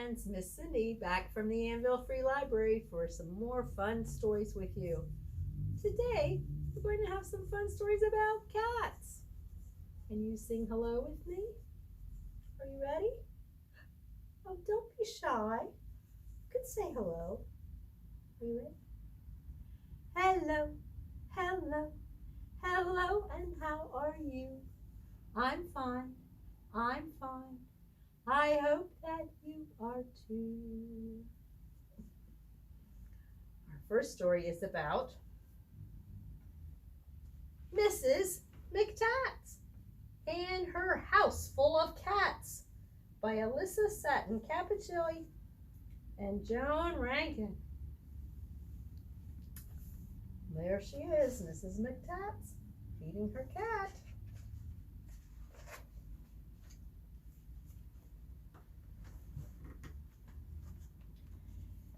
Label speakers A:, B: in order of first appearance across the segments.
A: friends, Miss Cindy back from the Anvil Free Library for some more fun stories with you. Today, we're going to have some fun stories about cats. Can you sing hello with me? Are you ready? Oh, don't be shy. You can say hello. Are you ready? Hello, hello, hello, and how are you? I'm fine, I'm fine. I hope that you are too. Our first story is about Mrs. McTats and Her House Full of Cats by Alyssa Sutton Cappuccilli and Joan Rankin. There she is, Mrs. McTats, feeding her cat.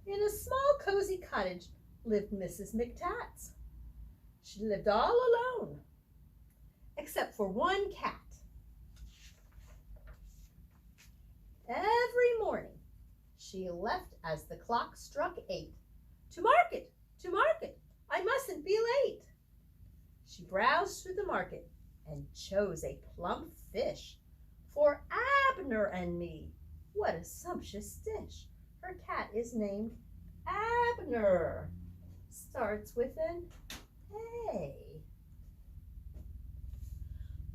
A: In a small, cozy cottage lived Mrs. McTats. She lived all alone, except for one cat. Every morning, she left as the clock struck 8. To market, to market, I mustn't be late. She browsed through the market and chose a plump fish for Abner and me. What a sumptuous dish. Her cat is named Abner. Starts with an A.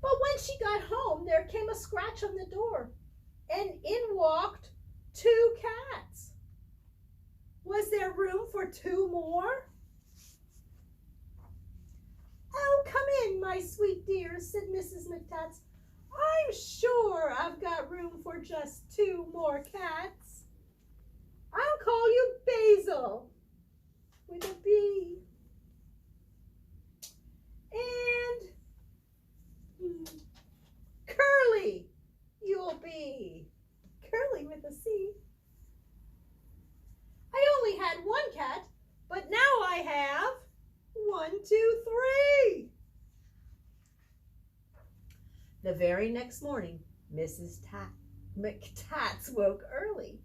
A: But when she got home, there came a scratch on the door, and in walked 2 cats. Was there room for 2 more? Oh, come in, my sweet dears, said Mrs. McTats. I'm sure I've got room for just 2 more cats. I'll call you Basil with a B. And Curly you'll be. Curly with a C. I only had 1 cat, but now I have 1, 2, 3. The very next morning, Mrs. McTats woke early.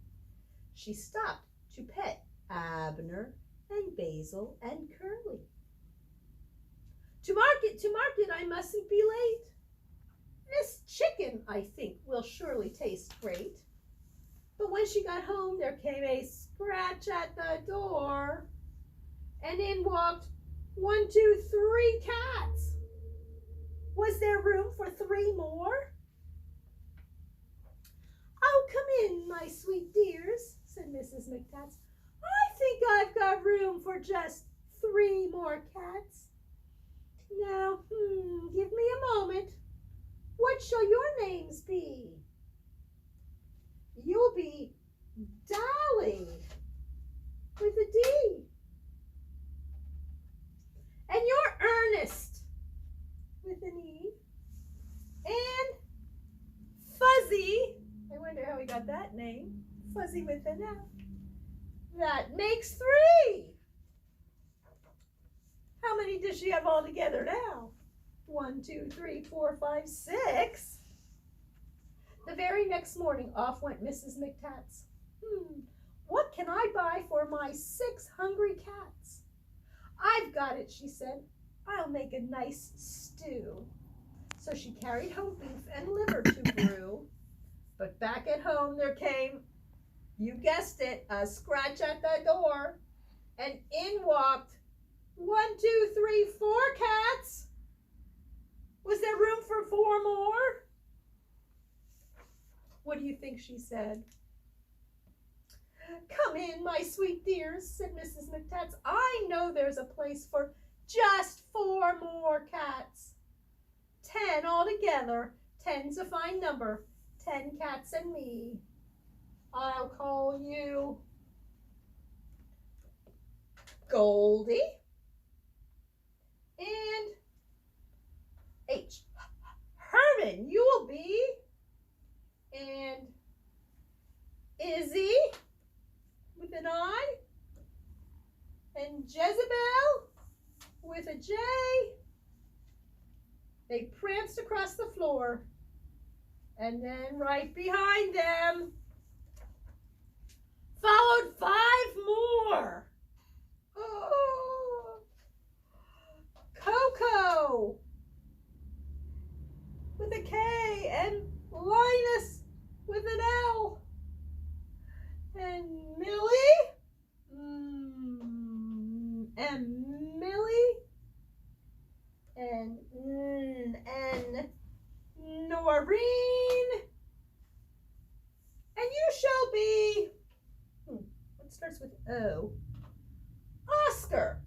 A: She stopped to pet Abner and Basil and Curly. To market, I mustn't be late. This chicken, I think, will surely taste great. But when she got home, there came a scratch at the door, and in walked 1, 2, 3 cats. Was there room for 3 more? Oh, come in, my sweet dears, said Mrs. McTats. I think I've got room for just 3 more cats. Now, give me a moment. What shall your names be? You'll be Dolly with a D. And you're Ernest with an E. And Fuzzy, I wonder how we got that name, Fuzzy with an F. That makes 3. How many does she have all together now? 1, 2, 3, 4, 5, 6. The very next morning, off went Mrs. McTats. What can I buy for my 6 hungry cats? I've got it, she said. I'll make a nice stew. So she carried home beef and liver to brew. But back at home there came, you guessed it, a scratch at the door. And in walked 1, 2, 3, 4 cats. Was there room for 4 more? What do you think she said? Come in, my sweet dears, said Mrs. McTats. I know there's a place for just 4 more cats. 10 altogether. 10's a fine number. 10 cats and me. I'll call you Goldie and H. Herman, you'll be. And Izzy with an I. And Jezebel with a J. They pranced across the floor. And then right behind them followed 5 more. Oh, Coco with a K and Linus with an L. And Millie, and Millie, and Noreen, and you shall be, what starts with O? Oscar.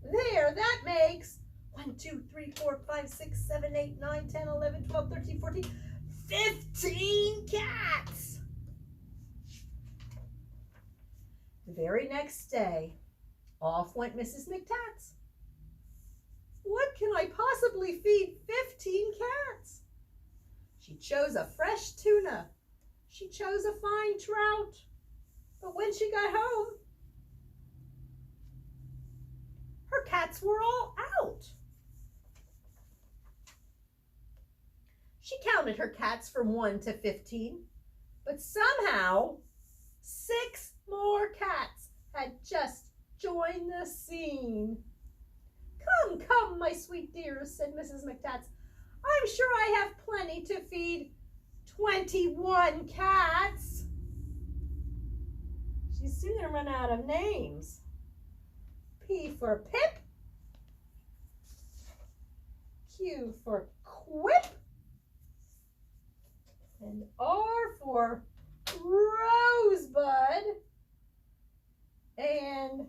A: There, that makes 1, 2, 3, 4, 5, 6, 7, 8, 9, 10, 11, 12, 13, 14, 15 cats. The very next day, off went Mrs. McTats. What can I possibly feed 15 cats? She chose a fresh tuna. She chose a fine trout. But when she got home, her cats were all out. She counted her cats from 1 to 15, but somehow 6 more cats had just joined the scene. Come, come, my sweet dears, said Mrs. McTats. I'm sure I have plenty to feed 21 cats. She's soon going to run out of names. P for Pip. Q for Quip. And R for Rosebud. And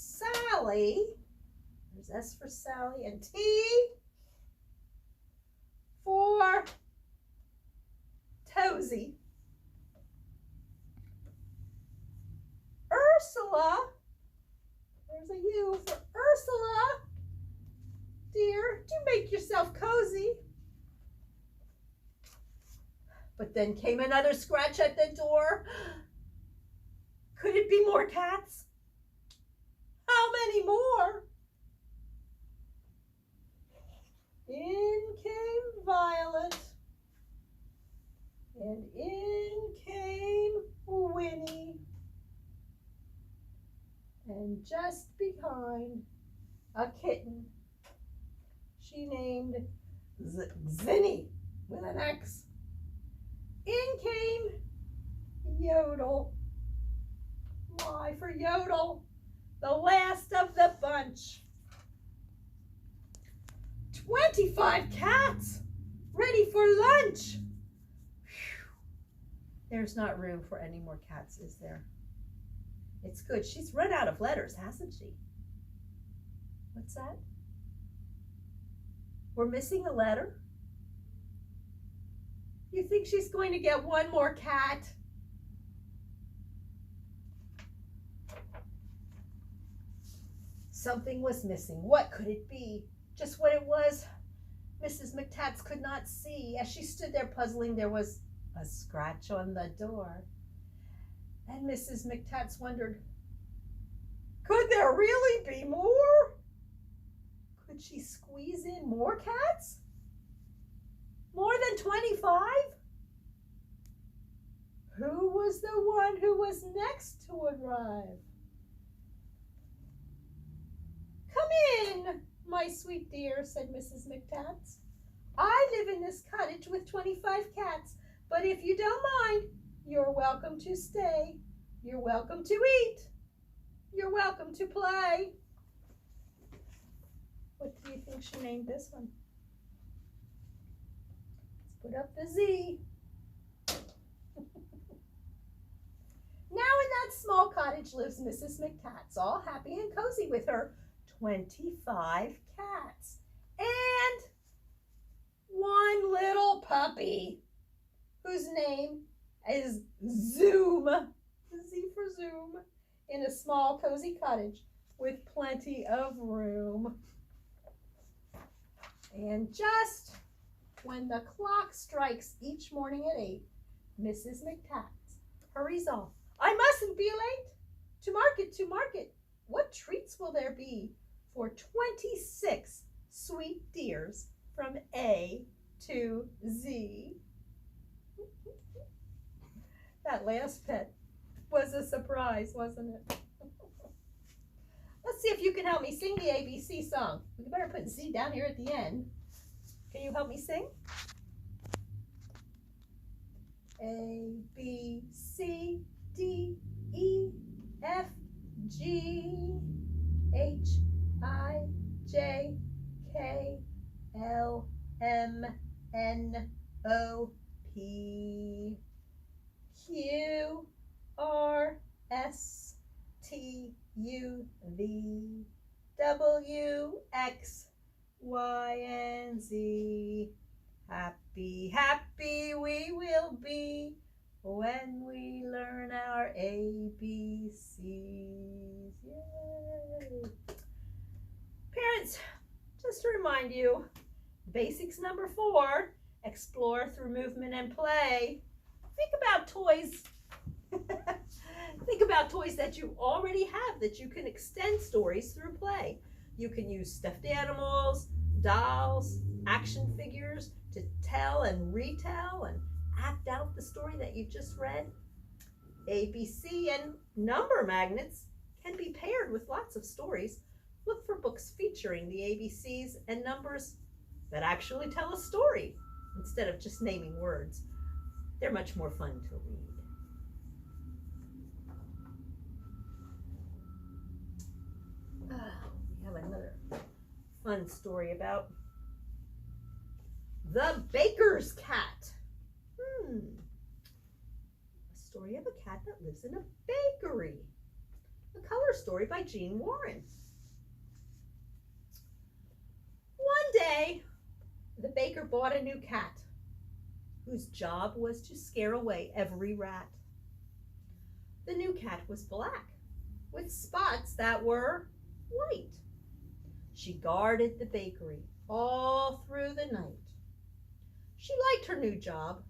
A: Sally. There's S for Sally. And T for Tozy. Ursula. There's a U for Ursula. Dear, do make yourself cozy. But then came another scratch at the door. Could it be more cats? How many more? In came Violet, and in came Winnie, and just behind a kitten she named Zinny with an X. In came Yodel. Why, for Yodel, the last of the bunch. 25 cats ready for lunch. Whew. There's not room for any more cats, is there? It's good. She's run out of letters, hasn't she? What's that? We're missing a letter? You think she's going to get one more cat? Something was missing. What could it be? Just what it was, Mrs. McTats could not see. As she stood there puzzling, there was a scratch on the door. And Mrs. McTats wondered, could there really be more? Could she squeeze in more cats? More than 25? Who was the one who was next to arrive? Come in, my sweet dear, said Mrs. McTats. I live in this cottage with 25 cats, but if you don't mind, you're welcome to stay. You're welcome to eat. You're welcome to play. What do you think she named this one? Let's put up the Z. Now in that small cottage lives Mrs. McTats, all happy and cozy with her 25 cats and one little puppy whose name is Zoom, Z for Zoom, in a small cozy cottage with plenty of room. And just when the clock strikes each morning at 8, Mrs. McTats hurries off. I mustn't be late. To market, to market. What treats will there be for 26 sweet dears from A to Z? That last pet was a surprise, wasn't it? Let's see if you can help me sing the ABC song. We better put Z down here at the end. Can you help me sing? A, B, C, D, E, F, G, H, I, J, K, L, M, N, O, P, Q, R, S, T, U, V, W, X, Y, and Z. Happy, happy we will be when we learn our ABCs. Yay! Parents, just to remind you, basics number 4, explore through movement and play. Think about toys. Think about toys that you already have that you can extend stories through play. You can use stuffed animals, dolls, action figures to tell and retell and act out the story that you just read. ABC and number magnets can be paired with lots of stories. Look for books featuring the ABCs and numbers that actually tell a story instead of just naming words. They're much more fun to read. We have another fun story about the baker's cat. A story of a cat that lives in a bakery. A color story by Jean Warren. One day, the baker bought a new cat whose job was to scare away every rat. The new cat was black with spots that were white. She guarded the bakery all through the night. She liked her new job,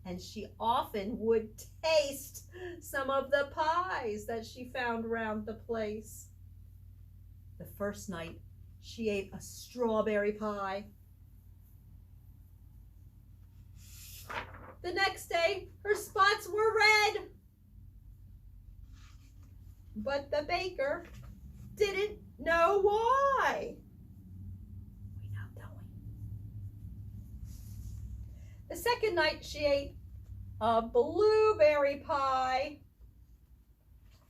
A: and she often would taste some of the pies that she found around the place. The first night, she ate a strawberry pie. The next day, her spots were red. But the baker didn't know why. We know, don't we? The second night, she ate a blueberry pie.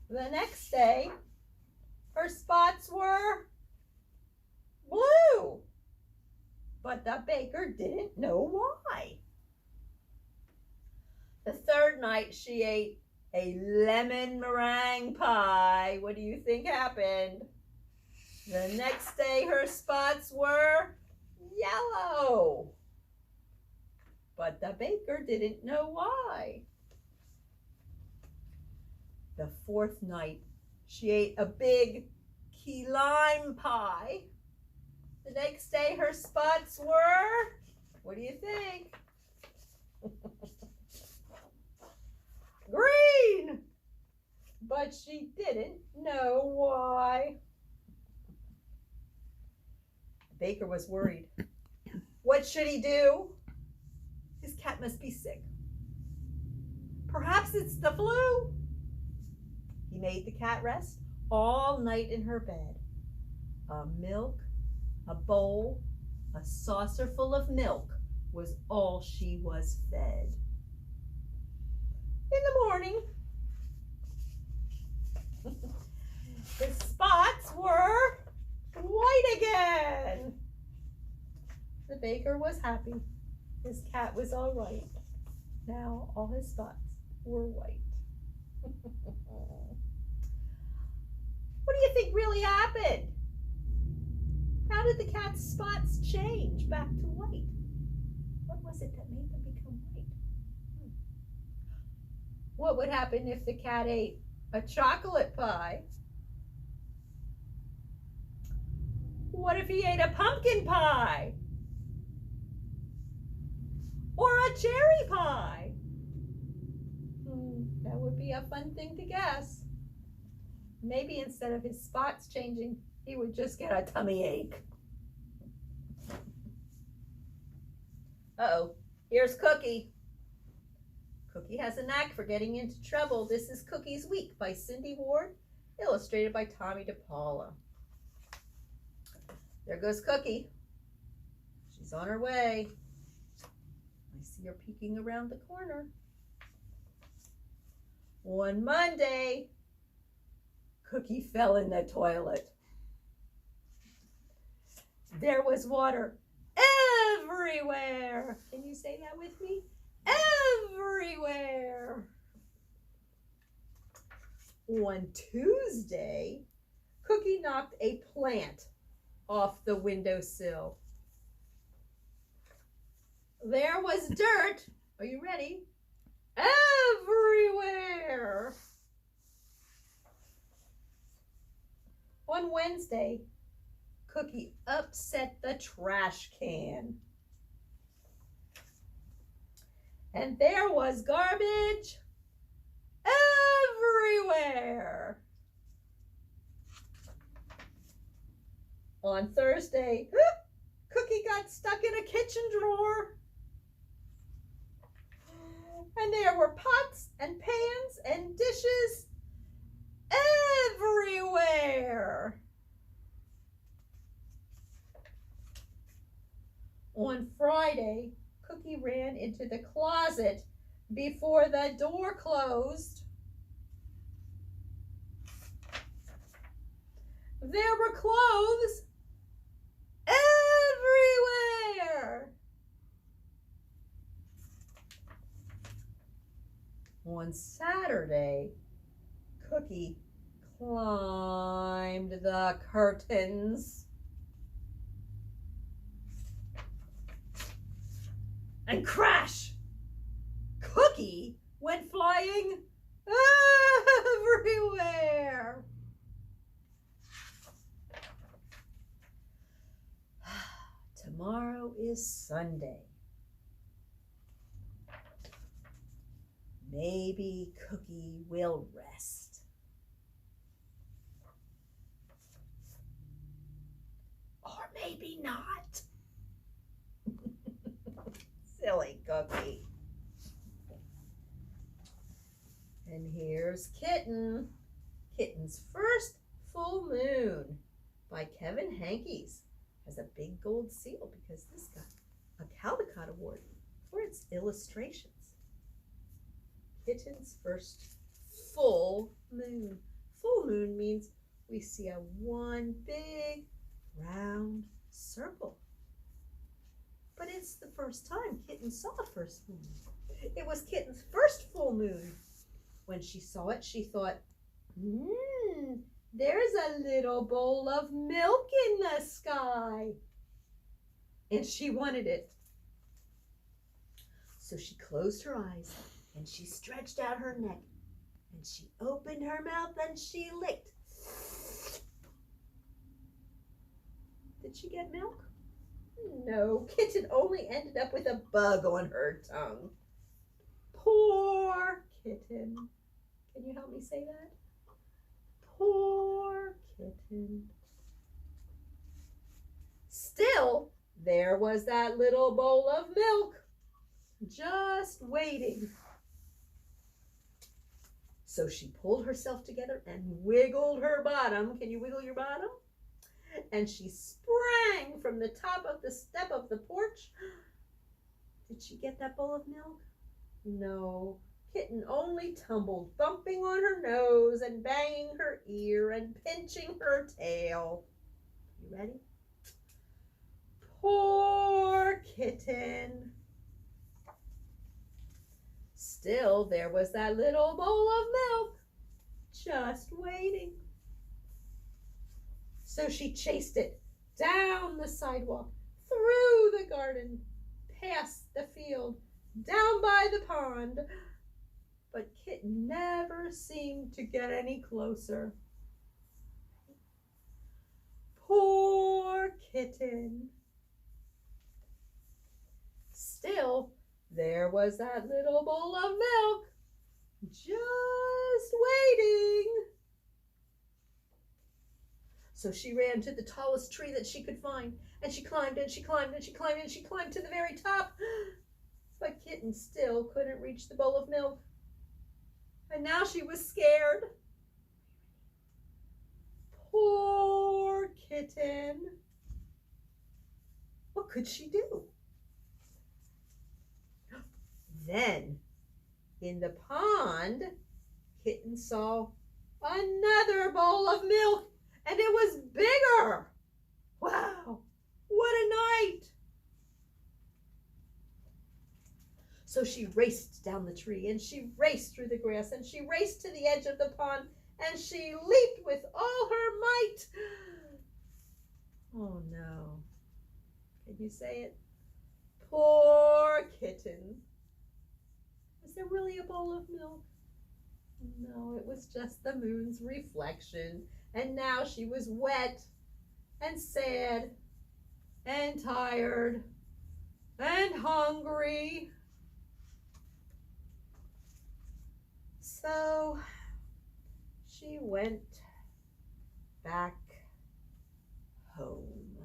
A: The next day, her spots were blue. But the baker didn't know why. The third night, she ate a lemon meringue pie. What do you think happened? The next day, her spots were yellow. But the baker didn't know why. The fourth night, she ate a big key lime pie. The next day, her spots were, what do you think? Green! But she didn't know why. The baker was worried. What should he do? His cat must be sick. Perhaps it's the flu. He made the cat rest all night in her bed. A bowl, a saucer full of milk was all she was fed. In the morning, the spots were white again. The baker was happy. His cat was all right. Now all his spots were white. What do you think really happened? How did the cat's spots change back to white? What was it that made them become white? What would happen if the cat ate a chocolate pie? What if he ate a pumpkin pie? Or a cherry pie? That would be a fun thing to guess. Maybe instead of his spots changing, he would just get a tummy ache. Uh-oh, here's Cookie. Cookie has a knack for getting into trouble. This is Cookie's Week by Cindy Ward, illustrated by Tommy DePaula. There goes Cookie. She's on her way. I see her peeking around the corner. One Monday, Cookie fell in the toilet. There was water everywhere. Can you say that with me? Everywhere. On Tuesday, Cookie knocked a plant off the windowsill. There was dirt. Are you ready? Everywhere. On Wednesday, Cookie upset the trash can. And there was garbage everywhere. On Thursday, Cookie got stuck in a kitchen drawer. And there were pots and pans and dishes everywhere. On Friday, Cookie ran into the closet before the door closed. There were clothes everywhere. On Saturday, Cookie climbed the curtains. And crash! Cookie went flying everywhere. Tomorrow is Sunday. Maybe Cookie will rest. Or maybe not. Silly Cookie. And here's Kitten. Kitten's first full moon by Kevin Hankes. Has a big gold seal because this got a Caldecott Award for its illustrations. Kitten's first full moon. Full moon means we see a one big round circle. But it's the first time Kitten saw a first moon. It was Kitten's first full moon. When she saw it, she thought, there's a little bowl of milk in the sky. And she wanted it. So she closed her eyes and she stretched out her neck and she opened her mouth and she licked. Did she get milk? No, Kitten only ended up with a bug on her tongue. Poor Kitten. Can you help me say that? Poor Kitten. Still, there was that little bowl of milk, just waiting. So she pulled herself together and wiggled her bottom. Can you wiggle your bottom? And she sprang from the top of the step of the porch. Did she get that bowl of milk? No. Kitten only tumbled, bumping on her nose and banging her ear and pinching her tail. You ready? Poor Kitten. Still, there was that little bowl of milk, just waiting. So she chased it down the sidewalk, through the garden, past the field, down by the pond. But Kitten never seemed to get any closer. Poor Kitten. Still, there was that little bowl of milk, just waiting. So she ran to the tallest tree that she could find, and she climbed and she climbed and she climbed and she climbed to the very top. But Kitten still couldn't reach the bowl of milk. And now she was scared. Poor Kitten. What could she do? Then, in the pond, Kitten saw another bowl of milk, and it was bigger. Wow, what a night! So she raced down the tree, and she raced through the grass, and she raced to the edge of the pond, and she leaped with all her might. Oh no. Can you say it? Poor Kitten. Was there really a bowl of milk? No, it was just the moon's reflection. And now she was wet and sad and tired and hungry. So she went back home.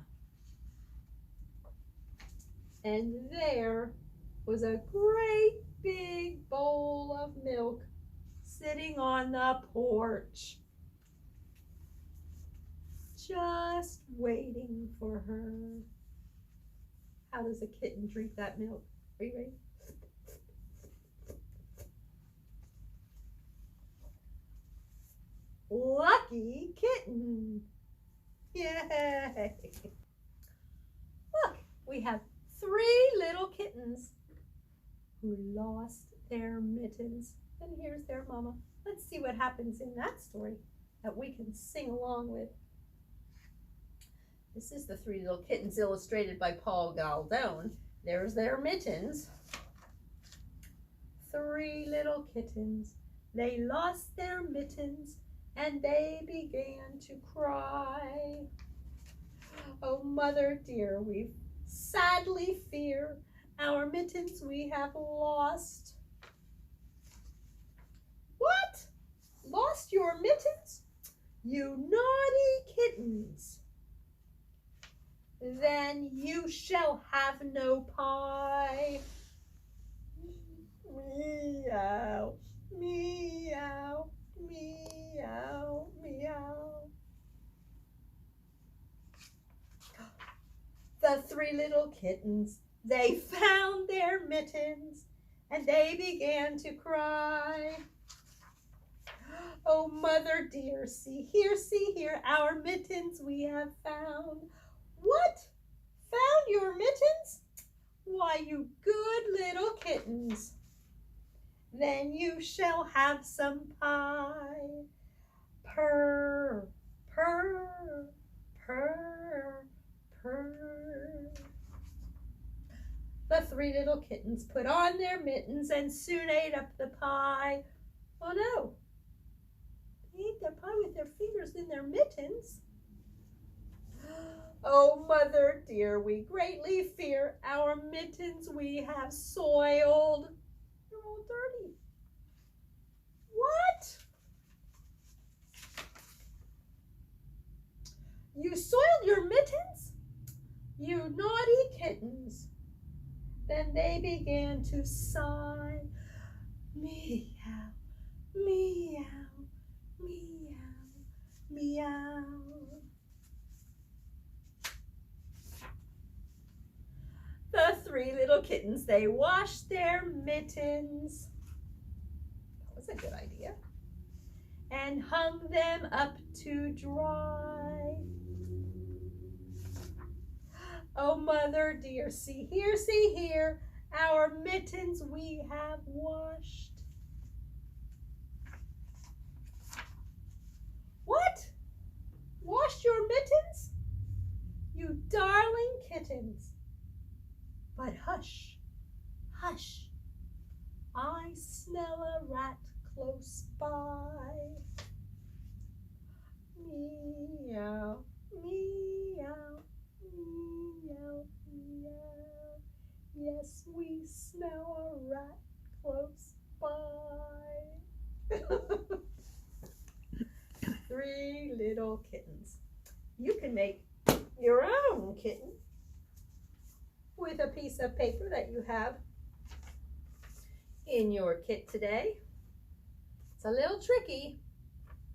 A: And there was a great big bowl of milk sitting on the porch, just waiting for her. How does a kitten drink that milk? Are you ready? Lucky Kitten. Yay! Look, we have 3 little kittens who lost their mittens. And here's their mama. Let's see what happens in that story that we can sing along with. This is the 3 Little Kittens illustrated by Paul Galdone. There's their mittens. 3 little kittens, they lost their mittens, and they began to cry. Oh, mother dear, we sadly fear our mittens we have lost. What? Lost your mittens? You naughty kittens. Then you shall have no pie. Meow, meow, meow, meow. The 3 little kittens, they found their mittens, and they began to cry. Oh, mother dear, see here, our mittens we have found. What? Found your mittens? Why, you good little kittens. Then you shall have some pie. Purr, purr, purr, purr. The 3 little kittens put on their mittens and soon ate up the pie. Oh no, they ate their pie with their fingers in their mittens. Oh, mother dear, we greatly fear our mittens we have soiled. They're all dirty. What? You soiled your mittens? You naughty kittens. Then they began to sigh. Meow, meow, meow, meow. The 3 little kittens, they washed their mittens. That was a good idea. And hung them up to dry. Oh, mother dear, see here, our mittens we have washed. What? Washed your mittens? You darling kittens. But hush, hush, I smell a rat close by. Meow, meow, meow, meow. Yes, we smell a rat close by. 3 little kittens. You can make your own kitten with a piece of paper that you have in your kit today. It's a little tricky.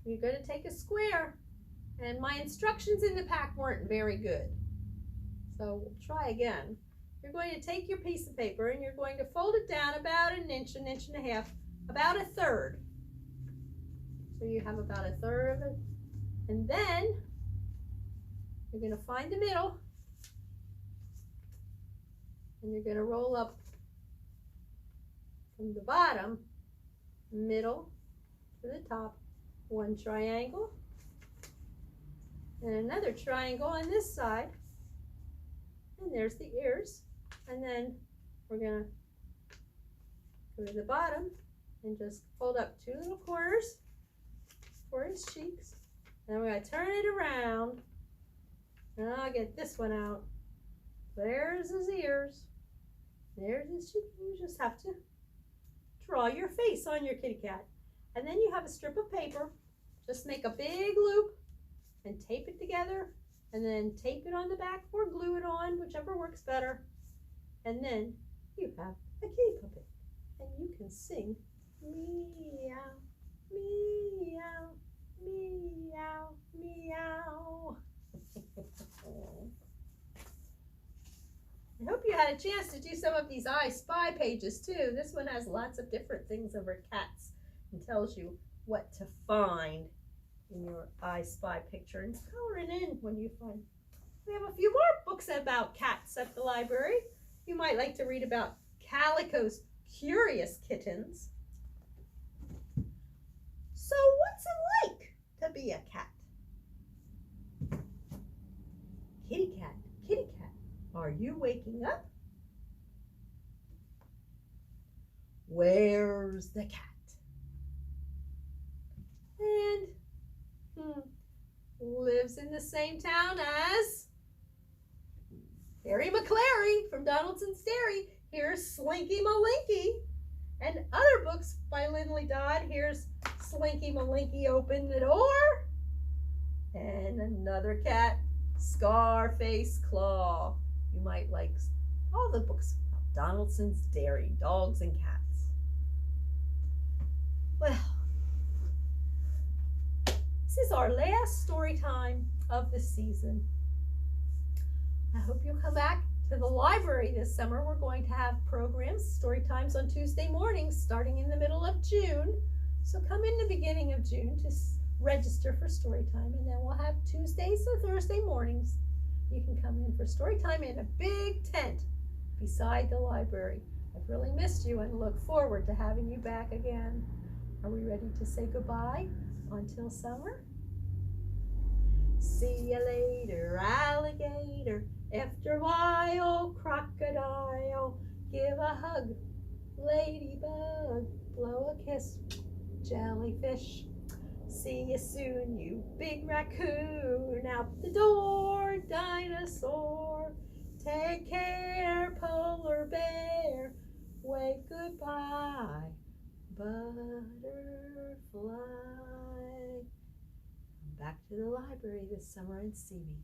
A: You're going to take a square, and my instructions in the pack weren't very good. So we'll try again. You're going to take your piece of paper and you're going to fold it down about an inch and a half, about a third. So you have about a third of it. And then you're going to find the middle and you're going to roll up from the bottom, middle to the top, one triangle and another triangle on this side. And there's the ears. And then we're going to go to the bottom and just fold up two little corners for his cheeks. Then we're going to turn it around. And I'll get this one out. There's his ears. There's his cheek. You just have to draw your face on your kitty cat. And then you have a strip of paper. Just make a big loop and tape it together. And then tape it on the back or glue it on, whichever works better. And then you have a kitty puppet. And you can sing meow, meow, meow, meow. I hope you had a chance to do some of these I Spy pages too. This one has lots of different things over cats and tells you what to find in your I Spy picture and color it in when you find. We have a few more books about cats at the library. You might like to read about Calico's Curious Kittens. So what's it like to be a cat? Kitty cat, are you waking up? Where's the cat? And lives in the same town as Harry McClary from Donaldson's Dairy. Here's Slinky Malinky. And other books by Lindley Dodd. Here's Slinky Malinky Open the Door. And another cat, Scarface Claw. You might like all the books about Donaldson's Dairy, dogs and cats. Well, this is our last story time of the season. I hope you'll come back to the library this summer. We're going to have programs, story times on Tuesday mornings starting in the middle of June. So come in the beginning of June to register for story time, and then we'll have Tuesdays or Thursday mornings. You can come in for story time in a big tent beside the library. I've really missed you and look forward to having you back again. Are we ready to say goodbye until summer? See you later, alligator. After a while, crocodile. Give a hug, ladybug. Blow a kiss, jellyfish. See you soon, you big raccoon. Out the door, dinosaur. Take care, polar bear. Wave goodbye, butterfly. Come back to the library this summer and see me.